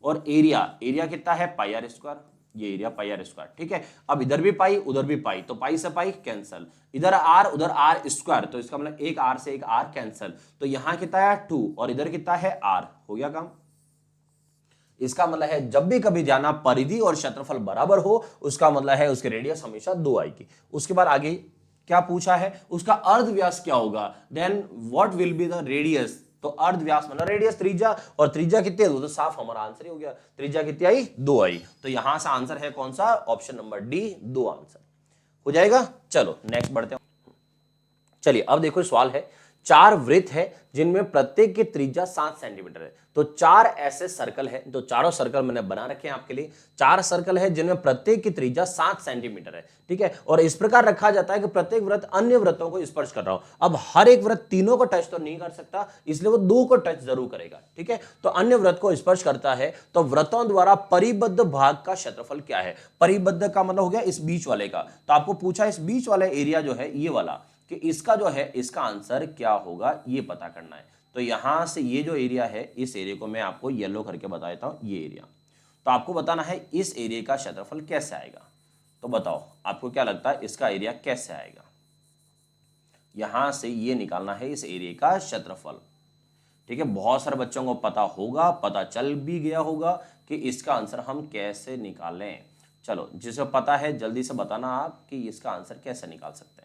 S1: और एरिया कितना है, πr², ये एरिया πr²। ठीक है, अब इधर भी पाई उधर भी पाई, तो पाई से पाई कैंसल, इधर r उधर r², तो इसका मतलब एक r से एक r कैंसल, तो यहां कितना है 2 और इधर कितना है r, हो गया काम। इसका मतलब है जब भी कभी जाना परिधि और क्षेत्रफल बराबर हो, उसका मतलब है उसकी रेडियस हमेशा 2 आएगी। उसके बाद आगे क्या पूछा है, उसका अर्धव्यास क्या होगा, then what will be the radius. तो अर्धव्यास मतलब रेडियस, त्रिज्या, और त्रिज्या कितनी है, तो साफ हमारा आंसर ही हो गया। त्रिज्या कितनी आई, 2 आई। तो यहां से आंसर है कौन सा, ऑप्शन नंबर डी, 2 आंसर हो जाएगा। चलो नेक्स्ट बढ़ते हैं। चलिए अब देखो सवाल है, 4 वृत्त है जिनमें प्रत्येक की त्रिज्या 7 सेंटीमीटर है। तो 4 ऐसे सर्कल है, तो चारों सर्कल मैंने बना रखे हैं आपके लिए। 4 सर्कल है जिनमें प्रत्येक की त्रिज्या 7 सेंटीमीटर है। ठीक है, और इस प्रकार रखा जाता है कि प्रत्येक वृत्त अन्य वृत्तों को स्पर्श कर रहा हो। अब हर एक वृत्त तीनों को टच तो नहीं कर सकता, इसलिए वो 2 को टच जरूर करेगा। ठीक है, तो अन्य वृत्त को स्पर्श करता है, तो वृत्तों द्वारा परिबद्ध भाग का क्षेत्रफल क्या है। परिबद्ध का मतलब हो गया इस बीच वाले का, तो आपको पूछा इस बीच वाले एरिया जो है ये वाला, कि इसका जो है इसका आंसर क्या होगा ये पता करना है। तो यहां से ये जो एरिया है, इस एरिया को मैं आपको येलो करके बता देता हूं, ये एरिया। तो आपको बताना है इस एरिया का क्षेत्रफल कैसे आएगा। तो बताओ आपको क्या लगता है इसका एरिया कैसे आएगा। यहां से ये निकालना है इस एरिया का क्षेत्रफल। ठीक है, बहुत सारे बच्चों को पता होगा, पता चल भी गया होगा कि इसका आंसर हम कैसे निकालें। चलो जिसे पता है जल्दी से बताना आप कि इसका आंसर कैसे निकाल सकते हैं।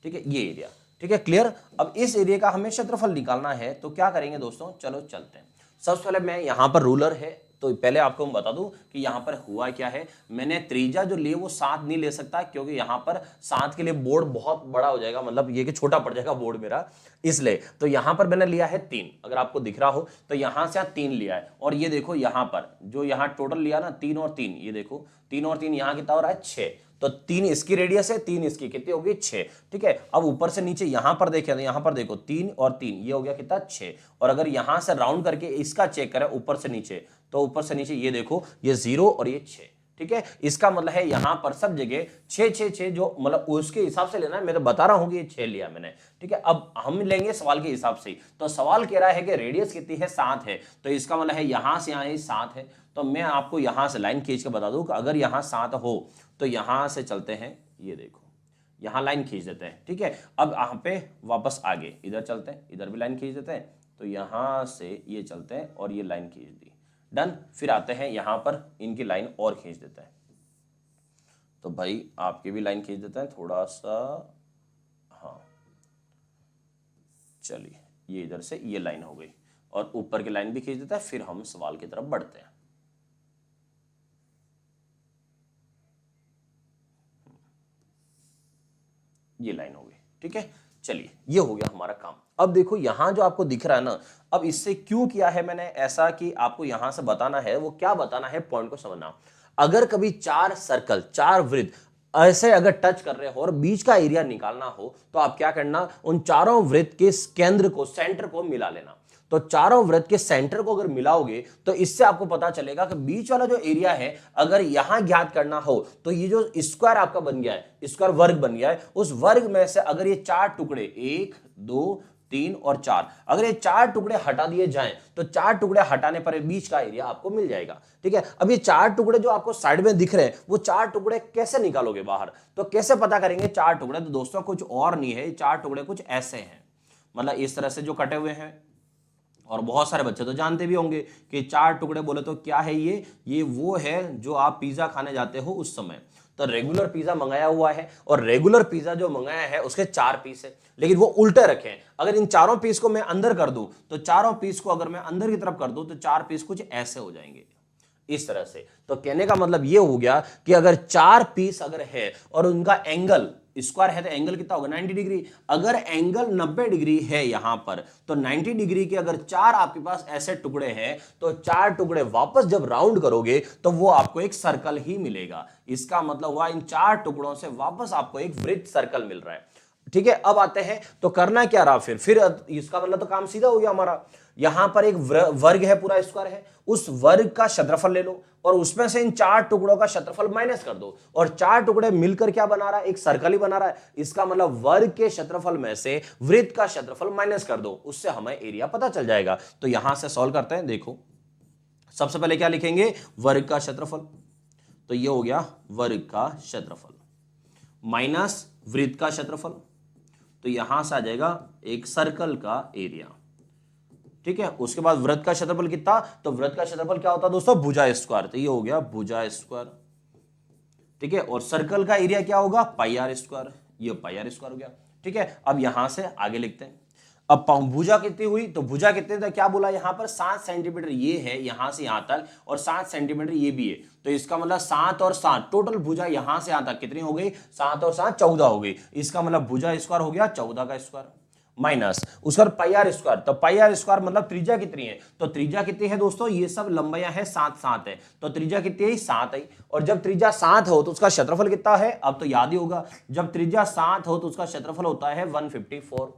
S1: ठीक है, ये एरिया, ठीक है, क्लियर। अब इस एरिया का हमें क्षेत्रफल निकालना है, तो क्या करेंगे दोस्तों, चलो चलते हैं। सबसे पहले मैं यहां पर रूलर है, तो पहले आपको मैं बता दूं कि यहां पर हुआ क्या है। मैंने त्रिज्या जो लिए वो 7 नहीं ले सकता, क्योंकि यहां पर 7 के लिए बोर्ड बहुत बड़ा हो जाएगा, मतलब ये कि छोटा पड़ जाएगा बोर्ड मेरा, इसलिए। तो यहां पर मैंने लिया है 3, अगर आपको दिख रहा हो तो यहां से 3 लिया है। और ये देखो यहां पर जो यहां टोटल लिया ना 3 और 3, ये देखो 3 और 3 यहां कितना हो रहा है 6। तो 3 इसकी रेडियस है, 3 इसकी, कितनी होगी 6। ठीक है, अब ऊपर से नीचे यहां पर देखें तो यहां पर देखो 3 और 3, ये हो गया कितना 6। और अगर यहां से राउंड करके इसका चेक करें ऊपर से नीचे, तो ऊपर से नीचे ये देखो ये 0 और ये 6। ठीक है, इसका मतलब है यहां पर सब जगह 6 6 6, जो मतलब उसके हिसाब से लेना है, मैं तो बता रहा हूं कि ये 6 लिया मैंने। ठीक है, अब हम लेंगे सवाल के हिसाब से। तो सवाल कह रहा है कि रेडियस कितनी है, 7 है, तो इसका मतलब है यहां से यहां 7 है। तो मैं आपको यहां से लाइन खींच के बता दूं कि अगर यहां 7 हो तो यहां से चलते हैं, ये देखो यहां लाइन खींच देते हैं। ठीक है, अब यहां पे वापस आगे इधर चलते हैं, इधर भी लाइन खींच देते हैं, तो यहां से ये चलते हैं और ये लाइन खींच दी, डन। फिर आते हैं यहां पर इनकी लाइन और खींच देते हैं, तो भाई आपकी भी लाइन खींच देते हैं थोड़ा सा, हाँ चलिए ये इधर से ये लाइन हो गई, और ऊपर की लाइन भी खींच देता है। फिर हम सवाल की तरफ बढ़ते हैं। ये लाइन हो गई, ठीक है, चलिए ये हो गया हमारा काम। अब देखो यहां जो आपको दिख रहा है ना, अब इससे क्यों किया है मैंने ऐसा कि आपको यहां से बताना है, वो क्या बताना है, पॉइंट को समझना। अगर कभी 4 सर्कल, 4 वृत्त ऐसे अगर टच कर रहे हो और बीच का एरिया निकालना हो, तो आप क्या करना, उन चारों वृत्त के केंद्र को, सेंटर को मिला लेना। तो चारों वृत्त के सेंटर को अगर मिलाओगे तो इससे आपको पता चलेगा कि बीच वाला जो एरिया है अगर यहां ज्ञात करना हो तो ये जो स्क्वायर आपका बन गया है, स्क्वायर वर्ग बन गया है, उस वर्ग में से अगर ये चार टुकड़े 1 2 3 और 4 अगर ये चार टुकड़े हटा दिए जाएं तो चार टुकड़े हटाने पर बीच का एरिया आपको मिल जाएगा। ठीक है, अब ये चार टुकड़े जो आपको साइड में दिख रहे हैं वो चार टुकड़े कैसे निकालोगे बाहर, तो कैसे पता करेंगे चार टुकड़े, तो दोस्तों कुछ और नहीं है, चार टुकड़े कुछ ऐसे हैं, मतलब इस तरह से जो कटे हुए हैं। और बहुत सारे बच्चे तो जानते भी होंगे कि चार टुकड़े बोले तो क्या है, ये वो है जो आप पिज्जा खाने जाते हो उस समय, तो रेगुलर पिज्जा मंगाया हुआ है और रेगुलर पिज्जा जो मंगाया है उसके 4 पीस है, लेकिन वो उल्टे रखे हैं। अगर इन चारों पीस को मैं अंदर कर दूं तो चारों पीस को अगर मैं अंदर की तरफ कर दूं तो 4 पीस कुछ ऐसे हो जाएंगे इस तरह से। तो कहने का मतलब ये हो गया कि अगर 4 पीस अगर है और उनका एंगल स्क्वायर है तो एंगल कितना होगा 90 डिग्री। अगर एंगल 90 डिग्री है यहां पर तो 90 डिग्री के अगर 4 आपके पास ऐसे टुकड़े हैं तो 4 टुकड़े वापस जब राउंड करोगे तो वो आपको एक सर्कल ही मिलेगा। इसका मतलब हुआ इन 4 टुकड़ों से वापस आपको एक वृत्त सर्कल मिल रहा है। ठीक है, अब आते हैं तो करना क्या रहा फिर इसका मतलब तो काम सीधा हो गया हमारा। यहां पर एक वर्ग है, पूरा स्क्वायर है, उस वर्ग का क्षेत्रफल ले लो और उसमें से इन 4 टुकड़ों का क्षेत्रफल माइनस कर दो और 4 टुकड़े मिलकर क्या बना रहा है, एक सर्कल ही बना रहा है। इसका मतलब वर्ग के क्षेत्रफल में से वृत्त का क्षेत्रफल माइनस कर दो, उससे हमें एरिया पता चल जाएगा। तो यहां से सॉल्व करते हैं। देखो सबसे पहले क्या लिखेंगे, वर्ग का क्षेत्रफल, तो ये हो गया वर्ग का क्षेत्रफल माइनस वृत्त का क्षेत्रफल, तो यहां से आ जाएगा एक सर्कल का एरिया। ठीक है, उसके बाद वृत्त का क्षेत्रफल कितना, तो वृत्त का क्षेत्रफल क्या होता है दोस्तों, भुजा स्क्वायर, तो ये हो गया भुजा स्क्वायर। ठीक है, और सर्कल का एरिया क्या होगा, पाई आर स्क्वायर, ये पाई आर स्क्वायर हो गया। ठीक है, अब यहां से आगे लिखते हैं। अब भुजा कितनी हुई, तो भुजा कितने, तो क्या बोला यहां पर 7 सेंटीमीटर ये है यहां से यहां तक और 7 सेंटीमीटर ये भी है, तो इसका मतलब 7 और 7 टोटल भुजा यहां से यहां तक कितनी हो गई, 7 और 7 14 हो गई। इसका मतलब भुजा स्क्वायर हो गया 14 का स्क्वायर माइनस उसका पाई आर स्क्वायर, तो पाई आर स्क्वायर मतलब त्रिज्या कितनी है, तो त्रिज्या कितनी है दोस्तों, ये सब लंबाइयां है 7 7 है, तो त्रिज्या कितनी है 7 है। और जब त्रिज्या 7 हो तो उसका क्षेत्रफल कितना है, अब तो याद ही होगा, जब त्रिज्या 7 हो तो उसका क्षेत्रफल होता है 154।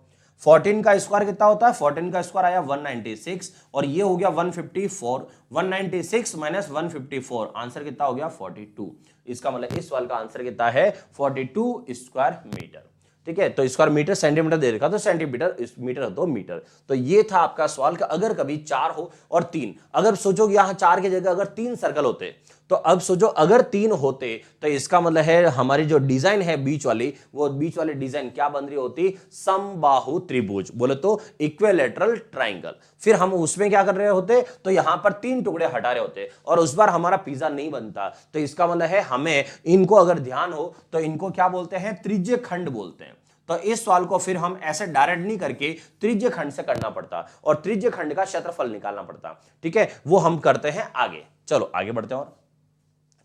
S1: 14 का स्क्वायर कितना होता है, 14 का स्क्वायर आया 196 और ये हो गया 154, 196 माइनस 154 आंसर कितना हो गया 42। इसका मतलब इस सवाल का आंसर कितना है 42 स्क्वायर मीटर। ठीक है, तो स्क्वायर मीटर सेंटीमीटर दे रखा तो सेंटीमीटर मीटर तो मीटर। तो ये था आपका सवाल का अगर कभी 4 हो और 3, अगर सोचो यहां 4 की जगह अगर 3 सर्कल होते, तो अब सोचो अगर 3 होते तो इसका मतलब है हमारी जो डिजाइन है बीच वाली, वो बीच वाली डिजाइन क्या बन रही होती, समबाहु त्रिभुज, बोले तो इक्विलैटरल ट्राइंगल। फिर हम उसमें क्या कर रहे होते, तो यहां पर 3 टुकड़े हटा रहे होते और उस बार हमारा पिज्जा नहीं बनता। तो इसका मतलब है हमें इनको अगर ध्यान हो तो इनको क्या बोलते हैं, त्रिज्य खंड बोलते हैं। तो इस सवाल को फिर हम ऐसे डायरेक्ट नहीं करके त्रिज्य खंड से करना पड़ता और त्रिज्य खंड का क्षेत्रफल निकालना पड़ता। ठीक है, वो हम करते हैं आगे। चलो आगे बढ़ते हैं। और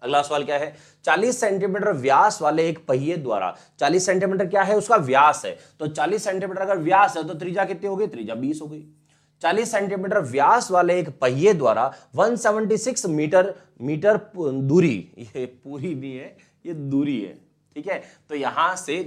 S1: अगला सवाल क्या है, 40 सेंटीमीटर व्यास वाले एक पहिए द्वारा, 40 सेंटीमीटर क्या है उसका व्यास है, तो 40 सेंटीमीटर अगर व्यास है तो त्रिज्या कितनी हो गई, त्रिज्या 20 हो गई। 40 सेंटीमीटर व्यास वाले एक पहिए द्वारा 176 मीटर दूरी, ये पूरी नहीं है ये दूरी है। ठीक है, तो यहां से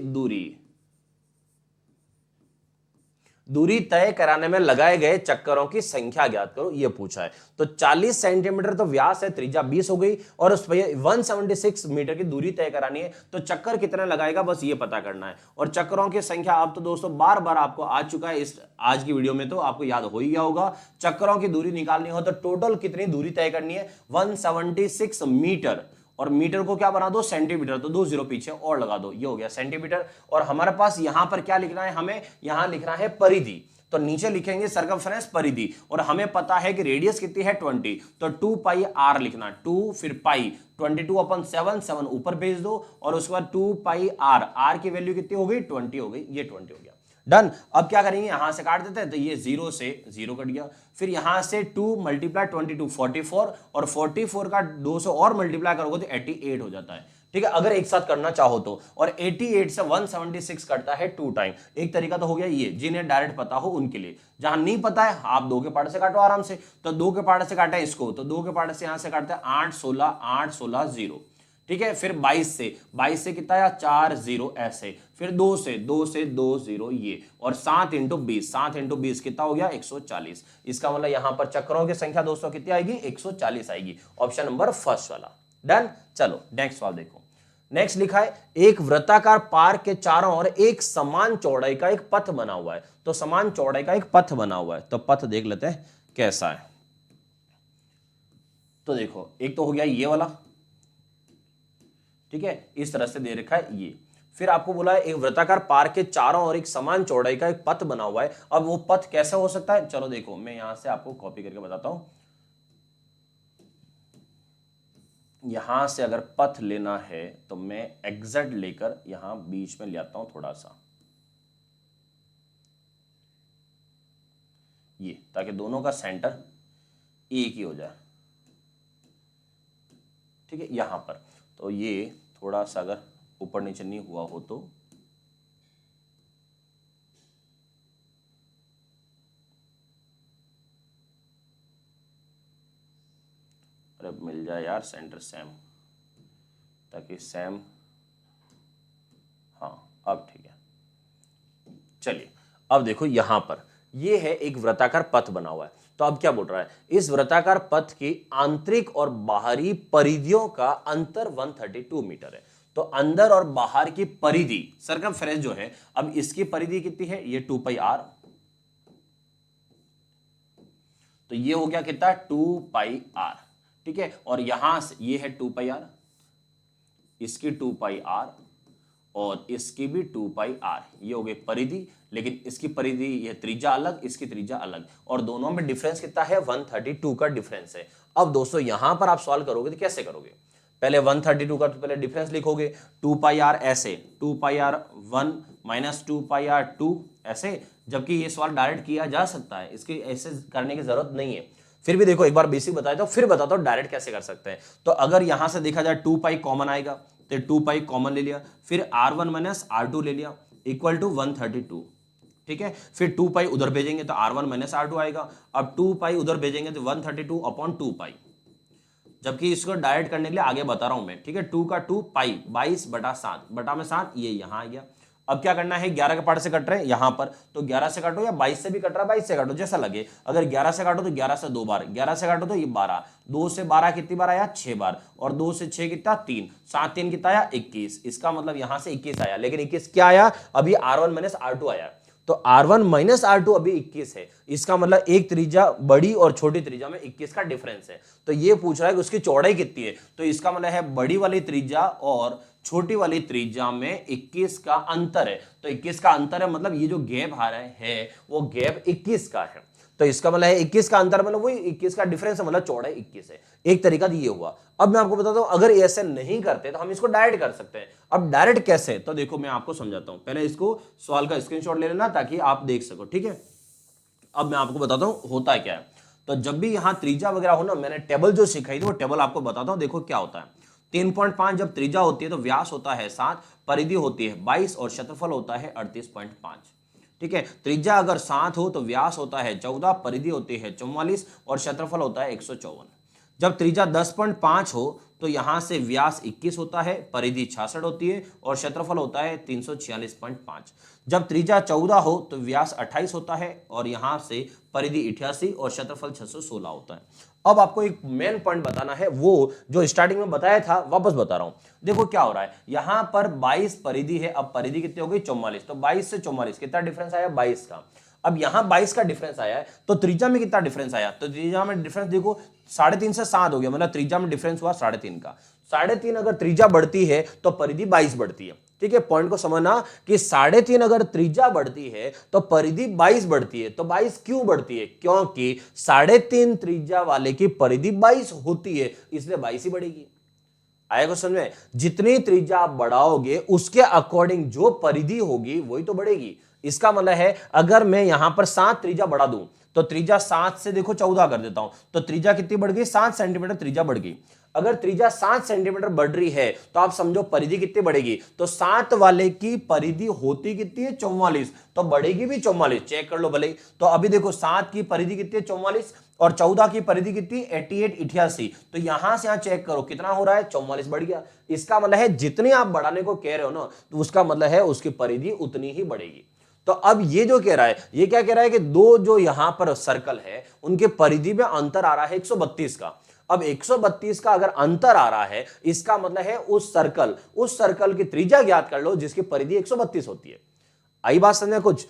S1: दूरी तय कराने में लगाए गए चक्करों की संख्या ज्ञात करो, यह पूछा है। तो 40 सेंटीमीटर तो व्यास है, त्रिज्या 20 हो गई और उस पर 176 मीटर की दूरी तय करानी है, तो चक्कर कितने लगाएगा बस ये पता करना है। और चक्करों की संख्या अब तो दोस्तों बार बार आपको आ चुका है, इस आज की वीडियो में तो आपको याद हो ही गया होगा। चक्करों की दूरी निकालनी हो तो टोटल कितनी दूरी तय करनी है, 176 मीटर, और मीटर को क्या बना दो सेंटीमीटर, तो 2 जीरो पीछे और लगा दो, ये हो गया सेंटीमीटर। और हमारे पास यहां पर क्या लिखना है, हमें यहां लिखना है परिधि, तो नीचे लिखेंगे सर्कमफ्रेंस परिधि, और हमें पता है कि रेडियस कितनी है 20, तो 2 पाई आर लिखना, 2 फिर पाई 22/7, 7 ऊपर भेज दो और उसके बाद 2 पाई आर की वैल्यू कितनी हो गई 20 हो गई, ये 20 हो गया, डन। अब क्या करेंगे, यहां से काट देते हैं, तो ये 0 से 0 कट गया। फिर यहां से 2 मल्टीप्लाई 22 44 और 44 का 200 और मल्टीप्लाई करोगे तो 88 हो जाता है। ठीक है, अगर एक साथ करना चाहो तो, और 88 से 176 कटता है 2 टाइम। एक तरीका तो हो गया ये, जिन्हें डायरेक्ट पता हो उनके लिए। जहां नहीं पता है आप 2 के पार्ट से काटो आराम से, तो 2 के पार्ट से काटा है इसको, तो 2 के पार्ट से यहां से काटते हैं 8 16 8 16 0। ठीक है। फिर 22 से कितना आया 4 0 ऐसे, फिर 2 से 2 0 ये, और 7 इंटू 20 कितना हो गया 140। इसका मतलब यहां पर चक्रों की संख्या दोस्तों कितनी आएगी 140 आएगी, ऑप्शन नंबर फर्स्ट वाला। डन। चलो नेक्स्ट सवाल देखो। नेक्स्ट लिखा है एक वृत्ताकार पार्क के चारों ओर एक समान चौड़ाई का एक पथ बना हुआ है। तो समान चौड़ाई का एक पथ बना हुआ है, तो पथ देख लेते हैं कैसा है। तो देखो एक तो हो गया ये वाला, ठीक है, इस तरह से दे रखा है ये। फिर आपको बोला है एक वृत्ताकार पार्क के चारों ओर एक समान चौड़ाई का एक पथ बना हुआ है। अब वो पथ कैसे हो सकता है, चलो देखो मैं यहां से आपको कॉपी करके बताता हूं। यहां से अगर पथ लेना है तो मैं एग्जैक्ट लेकर यहां बीच में ले आता हूं थोड़ा सा, ये, ताकि दोनों का सेंटर एक ही हो जाए, ठीक है। यहां पर तो ये थोड़ा सा अगर ऊपर नीचे नहीं हुआ हो तो अरे मिल जाए यार सेंटर सेम, ताकि सेम, हाँ अब ठीक है। चलिए अब देखो यहां पर ये है एक वृत्ताकार पथ बना हुआ है। तो अब क्या बोल रहा है, इस वृत्ताकार पथ की आंतरिक और बाहरी परिधियों का अंतर 132 मीटर है। तो अंदर और बाहर की परिधि सर्कमफ्रेंस जो है, अब इसकी परिधि कितनी है, ये 2 पाई आर, तो ये हो गया कितना 2 पाई आर, ठीक है। और यहां से ये है 2 पाई आर, इसकी 2 पाई आर और इसकी भी 2 पाई आर, ये हो गई परिधि। लेकिन इसकी परिधि, ये त्रिज्या अलग, इसकी त्रिज्या अलग, और दोनों में डिफरेंस कितना है 132 का डिफरेंस है। अब दोस्तों यहां पर आप सॉल्व करोगे तो कैसे करोगे, पहले 132 का तो पहले डिफरेंस लिखोगे, 2 पाई आर ऐसे, 2 pi are 1 minus 2 pi are 2 ऐसे, जबकि ये सवाल डायरेक्ट किया जा सकता है, इसकी ऐसे करने की जरूरत नहीं है। फिर भी देखो एक बार बेसिक बताया तो फिर बताता हूं डायरेक्ट कैसे कर सकते हैं। तो अगर यहां से देखा जाए 2 पाई कॉमन आएगा, तो 2 पाई कॉमन ले लिया, फिर R1 माइनस R2 ले लिया इक्वल टू 132, ठीक है। फिर 2 पाई उधर भेजेंगे तो R1 माइनस R2 आएगा। अब 2 पाई उधर भेजेंगे तो 132 अपॉन 2 पाई, जबकि इसको डायरेक्ट करने के लिए आगे बता रहा हूं मैं, ठीक है। 2 का 2 पाई 22 बटा 7 बटा में 7, ये यहां आ गया। अब क्या करना है, 11 के पार्ट से कट रहे हैं यहां पर, तो 11 से काटो या 22 से भी कट रहा है 22 से काटो, जैसा लगे। अगर 11 से काटो तो 11 से 2 बार, 11 से काटो तो ये 12, 2 से 12 कितनी बार आया 6 बार, और 2 से 6 कितना 3, 7 3 कितना आया 21। इसका मतलब यहां से 21 आया, लेकिन 21 क्या आया, अभी R1 माइनस R2 आया। तो R1 माइनस R2 अभी 21 है। इसका मतलब एक त्रिज्या बड़ी और छोटी त्रिज्या में 21 का डिफरेंस है। तो ये पूछ रहा है कि उसकी चौड़ाई कितनी है, तो इसका मतलब है बड़ी वाली त्रिज्या और छोटी वाली त्रिज्या में 21 का अंतर है। तो 21 का अंतर है, मतलब ये जो गैप आ रहा है वो गैप 21 का है। तो इसका मतलब है 21 का अंतर मतलब वही 21 का डिफरेंस है, मतलब चौड़ाई 21 है। एक तरीका ये हुआ। अब मैं आपको बताता हूं, अगर ऐसे नहीं करते तो हम इसको डायरेक्ट कर सकते हैं। अब डायरेक्ट कैसे, तो देखो मैं आपको समझाता हूं। पहले इसको सवाल का स्क्रीनशॉट ले लेना ताकि आप देख सको, ठीक है। अब मैं आपको बताता हूं होता क्या है। तो जब भी यहां त्रिज्या वगैरह हो ना, मैंने टेबल जो सिखाई थी वो टेबल आपको बताता हूं। देखो क्या होता है, 3.5 जब त्रिज्या होती है तो व्यास होता है 7, परिधि होती है 22 और क्षेत्रफल होता है 38.5, ठीक है। त्रिज्या अगर 7 हो तो व्यास होता है 14, परिधि होती है 44 और क्षेत्रफल होता है 154। जब त्रिज्या 10.5 हो तो यहां से व्यास 21 होता है, परिधि 66 होती है और क्षेत्रफल होता है 346.5। जब त्रिज्या 14 हो तो व्यास 28 होता है और यहां से परिधि 88 और क्षेत्रफल 616 होता है। अब आपको एक मेन पॉइंट बताना है, वो जो स्टार्टिंग में बताया था वापस बता रहा हूं। देखो क्या हो रहा है, यहां पर 22 परिधि है, अब परिधि कितनी हो गई 44, तो 22 से 44 कितना डिफरेंस आया 22 का। अब यहां 22 का डिफरेंस आया है, तो त्रिज्या में कितना डिफरेंस आया, तो त्रिज्या में डिफरेंस देखो 3.5 से 7 हो गया, मतलब त्रिज्या में डिफरेंस हुआ 3.5 का। 3.5 अगर त्रिज्या बढ़ती है तो परिधि 22 बढ़ती है, ठीक है। पॉइंट को समझना कि 3.5 अगर त्रिज्या बढ़ती है तो परिधि 22 बढ़ती है। तो 22 क्यों बढ़ती है, क्योंकि 3.5 त्रिज्या वाले की परिधि 22 होती है, इसलिए 22 ही बढ़ेगी। आएगा समझ में, जितनी त्रिज्या आप बढ़ाओगे उसके अकॉर्डिंग जो परिधि होगी वही तो बढ़ेगी। इसका मतलब है अगर मैं यहां पर 7 त्रिज्या बढ़ा दूं तो त्रिज्या 7 से देखो 14 कर देता हूं, तो त्रिज्या कितनी बढ़ गई, 7 सेंटीमीटर त्रिज्या बढ़ गई। अगर त्रिज्या 7 सेंटीमीटर बढ़ रही है तो आप समझो परिधि कितनी बढ़ेगी, तो 7 वाले की परिधि होती कितनी है, 44, तो बढ़ेगी भी 44, चेक कर लो भले। तो अभी देखो 7 की परिधि कितनी है, 44, और 14 की परिधि कितनी, 88, 88, तो यहां से यहां चेक करो कितना हो रहा है, 44 बढ़ गया। इसका मतलब है जितने आप बढ़ाने को कह रहे हो ना, तो उसका मतलब है उसकी परिधि उतनी ही बढ़ेगी। तो अब ये जो कह रहा है, ये क्या कह रहा है कि दो जो यहां पर सर्कल है उनके परिधि में अंतर आ रहा है 132 का। अब 132 का अगर अंतर आ रहा है, इसका मतलब है उस सर्कल की त्रिज्या ज्ञात कर लो जिसकी परिधि 132 होती है। आई बात समझ में कुछ?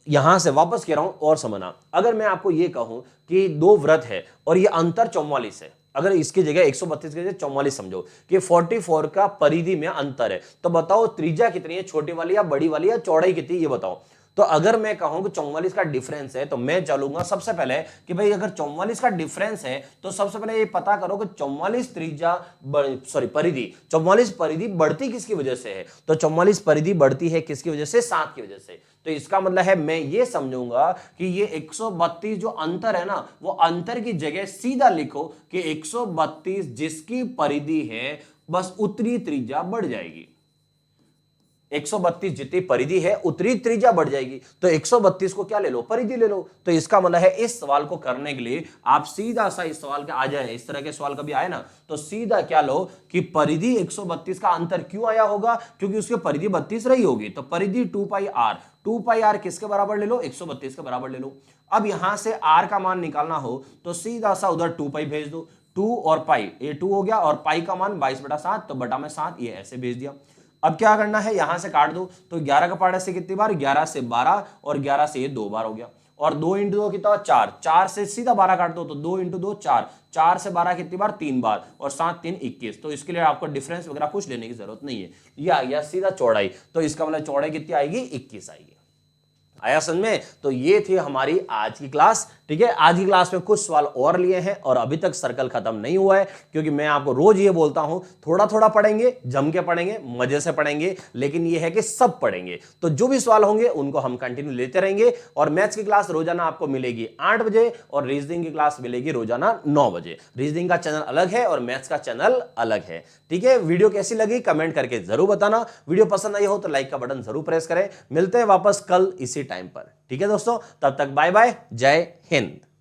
S1: यहां से वापस कह रहा हूं और समझना, अगर मैं आपको यह कहूं कि दो वृत्त है और यह अंतर 44 है, अगर इसकी जगह 132 की जगह 44 समझो कि 44 का परिधि में अंतर है, तो बताओ त्रिज्या कितनी है, छोटी वाली या बड़ी वाली, या चौड़ाई कितनी, ये बताओ। तो अगर मैं कहूं कि 44 का डिफरेंस है, तो मैं चलूंगा सबसे पहले कि भाई अगर 44 का डिफरेंस है तो सबसे पहले ये पता करो कि 44 त्रिज्या परिधि, 44 परिधि बढ़ती किसकी वजह से है, तो 44 परिधि बढ़ती है किसकी वजह से, 7 की वजह से। तो इसका मतलब है मैं ये समझूंगा कि ये 132 जो अंतर है ना, वो अंतर की जगह सीधा लिखो कि 132 जिसकी परिधि है बस उतनी त्रिज्या बढ़ जाएगी। 132 जितनी परिधि है उतनी त्रिज्या बढ़ जाएगी, तो 132 को क्या ले लो, परिधि ले लो। तो इसका मतलब है इस सवाल को करने के लिए आप सीधा सा इस सवाल के आ जाए, इस तरह के सवाल कभी आए ना, तो सीधा क्या लो कि परिधि 132 का अंतर क्यों आया होगा, क्योंकि उसकी परिधि 32 रही होगी, तो परिधि 2πr, 2πr किसके बराबर ले लो, 132 के बराबर ले लो। अब यहां से r का मान निकालना हो तो सीधा सा उधर 2π भेज दो, 2 और पाई, ये 2 हो गया, और पाई का मान 22/7, तो बटा में 7, ये ऐसे भेज दिया। अब क्या करना है, यहां से काट दो, तो 11 का पाड़ा से कितनी बार, 11 से 12, और 11 से ये 2 बार हो गया, और 2 × 2 कितना, 4, 4 से सीधा 12 काट दो, तो 2 × 2 4, 4 से 12 कितनी बार, 3 बार, और 7 3 21। तो इसके लिए आपको डिफरेंस वगैरह कुछ लेने की जरूरत नहीं है, ये आ गया सीधा चौड़ाई। तो इसका मतलब चौड़ाई कितनी आएगी, 21 आएगी। आया समझ में? तो ये थी हमारी आज की क्लास। ठीक है, आज की क्लास में कुछ सवाल और लिए हैं और अभी तक सर्कल खत्म नहीं हुआ है, क्योंकि मैं आपको रोज ये बोलता हूं थोड़ा थोड़ा पढ़ेंगे, जम के पढ़ेंगे, मजे से पढ़ेंगे, लेकिन ये है कि सब पढ़ेंगे। तो जो भी सवाल होंगे उनको हम कंटिन्यू लेते रहेंगे, और मैथ्स की क्लास रोजाना आपको मिलेगी 8 बजे, और रीजनिंग की क्लास मिलेगी रोजाना 9 बजे। रीजनिंग का चैनल अलग है और मैथ्स का चैनल अलग है। ठीक है, वीडियो कैसी लगी कमेंट करके जरूर बताना। वीडियो पसंद आई हो तो लाइक का बटन जरूर प्रेस करें। मिलते हैं वापस कल इसी टाइम पर। ठीक है दोस्तों, तब तक बाय बाय, जय हिंद।